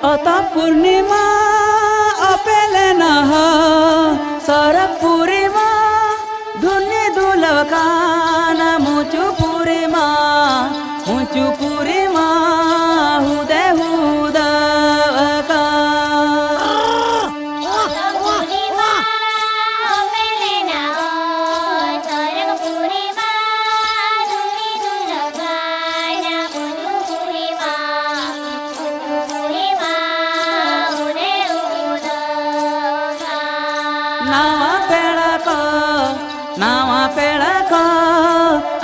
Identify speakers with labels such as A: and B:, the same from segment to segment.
A: अता पूर्णिमा अपेलेना सरक पूर्णिमा धुनी दुलकाना मुचु पूर्णिमा हुदे हुदका नावा पेड़ा को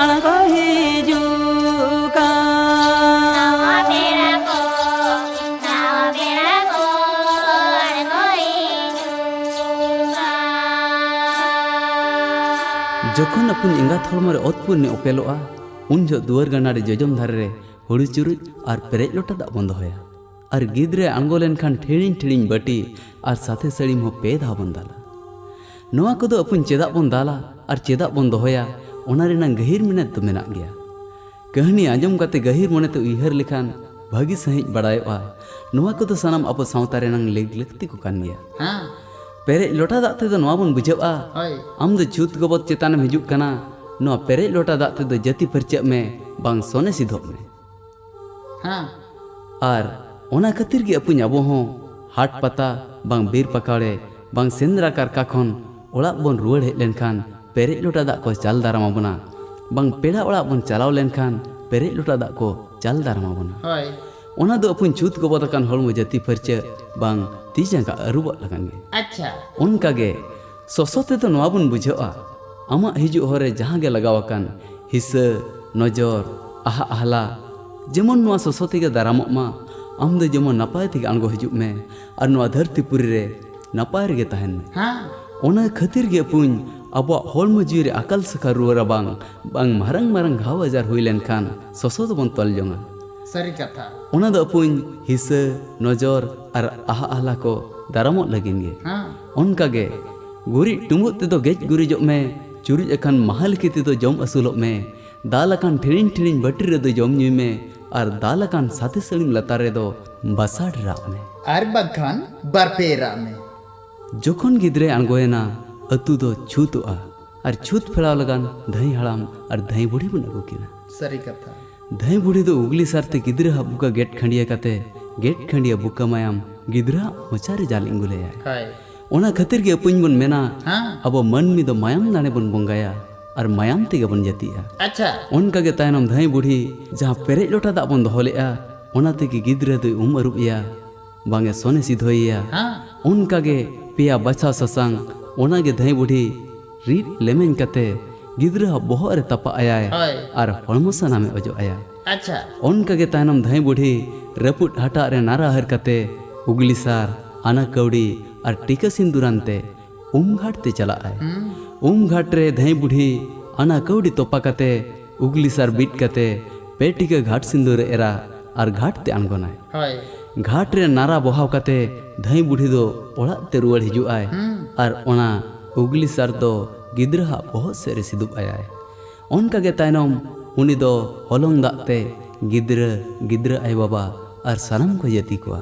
A: अनको हिजुका नावा पेड़ा को अनको हिजुका
B: जखन अपन इंगा थलमरे ओतपुरने ओपेलोआ उन जो दुआर गानारे जजम धारे रे हुड़ू चुरुज और पेरेज लोटा दाग बंद होया और गिद्रे आंगो लेनखान ठेड़िंग ठेड़िंग बटी और साथे सड़ीम हो पे धा बन दाला नोआ को दो अपन चेदा बन दाला और चेदा बन दोया ओना रेना गहिर मेहनत तो मेना गया कहानी आंजम काते गहिर मने तो उयहर लेखान भागी सहित बड़ायोआ नोआ को तो सनाम अब सावता रेना लेग लगती को कान गया
A: हां
B: पेरेज लोटा दाग ते दो नोआ बन बुझेआ आम दो छूत गबत चेतान हिजुक कना नोआ पेरेज लोटा दाग ते दो जति परचक में बांग सोने सिधोक में
A: हां
B: और ओना खातिर गे अपन अब हो हाट पता बांग बीर पकाड़े बांग सेंद्रा कारका खन ओड़ा बन रुआड़ हेज लेनखान पेरेज लोटा दाग को चाल दारामा बना बांग पेड़ा ओड़ा बन चलाव लेनखान पेरेज लोटा दाग को चाल दारामा बना ओना दो अपन छूत गबत कान हड़मो जति फरचे बांग ती जांगा अरुब लगान गे
A: अच्छा
B: उनका गे सोसोते तो नोआ बन बुझेआ आमा हिजु होरे जहां गे लगाव कान हिस्सा नजर आहा आहला जेमन नोआ सोसोते गे दारामक मा आम दो जेमन नपाय थी आंगो हिजुक में और नोआ धरतीपुरी रे नपाय रे तहन में
A: हां
B: ओना खातिर गे पुन अब हॉलमो जीरे अकल सका रुआरा बांग बांग मारंग मारंग घाव आजार हुई लेनखान सोसो दो बन तल जोंगा
A: सरी कथा
B: ओना दो पुन हिस्सा नजर और आहा आहला को दारामो लगिन गे
A: हां
B: उनका गे गुरी टुमुत ते दो गेज गुरी जो में चुरुज अखन महल के ते दो जम असुलो में दाल अखन ठिड़िन ठिड़िन बटी रे दो जम न्यू में और दाल अखन साथी सलीम लतारे दो बसाड़ राग में
A: आर बखान बरपेरा में
B: जोखन गिद्रे आंगोयना अतु दो छूतुआ और छूत फेड़ाव लगान धई हड़ाम और धई बुढ़ी बन अगु किना
A: सरी कथा
B: धई बुढ़ी दो उगली सारते गिद्रे हा बुका गेट खंडिया कते गेट खंडिया बुका मायाम गिद्रा मोचारे जाल इंगुले
A: हाय
B: ओना खातिर गे अपन बन मेना
A: हां
B: अब मन मी दो मायाम नाने बन बंगाया और मायाम ते बन जतिया
A: अच्छा
B: उनका गे तायनम धई बुढ़ी जहां पेरेज लोटा दाग बन दोलेआ ओना ते गे गिद्रे दो अरुबिया बांगे सोने सिधोइया
A: हां
B: उनका गे पिया बचा ससांग ओना गे धई बुढ़ी रीड लेमेन कते गिद्रा बोहो रे तपा आया और हड़मो सना में अजो आया
A: अच्छा
B: उनका गे तायनम धई बुढ़ी रपुट हटा रे नारा हर कते उगली सार आना कौड़ी और टीका सिंदूरानते घाट ते चला आए घाट रे धई बुढ़ी आना कौड़ी तोपा कते उगली सार बीट कते पेटिका घाट सिंदूर एरा और घाट ते आंगोनाय घाट रे नारा बहाव कते धई बुढ़ी दो ओड़ा ते रुआड़ हिजुआ और ओना उगली सार दो गिद्रा बहुत से रे सिदुब आया उनका गे तायनम उनी दो हलंग दाग ते गिद्रा आय बाबा और सानम को जति को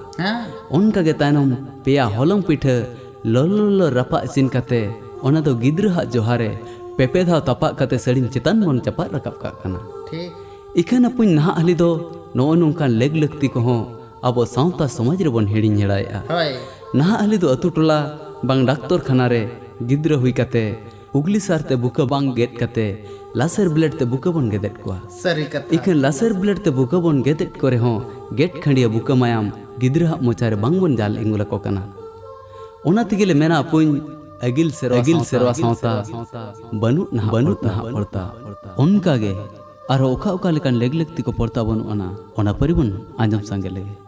B: उनका गे तायनम पेया हलंग पिठा ललो रपा इसिन कते ओना दो गिद्रा जोहारे पेपे धा तपा कते सड़ीम चितान मन चपा रकाब का कना
A: ठीक
B: इखन अपन नहा हली दो नो नोंका लेग लगती को हो अब सावता समाज रे बन हेड़ी हेड़ाया नहा हली दो अतु टोला बांग डाक्टर खाना रे गिद्रा हुई कते उगली सारते बुका बांग गेट कते लासर ब्लेड ते बुका बन गेदेट को
A: सरी कथा
B: इखन लासर ब्लेड ते बुका बन गेदेट करे हो गेट खंडिया बुका मायाम गिद्रा मोचारे बांग बन जाल इंगुला को कना ओना तिगेले मेना अपन अगिल सेरवा सावता बनुत ना पड़ता उनका गे और ओका ओका लेकान लेग लगती को पड़ता बनु अना ओना परिबन आंजम संगे लगे।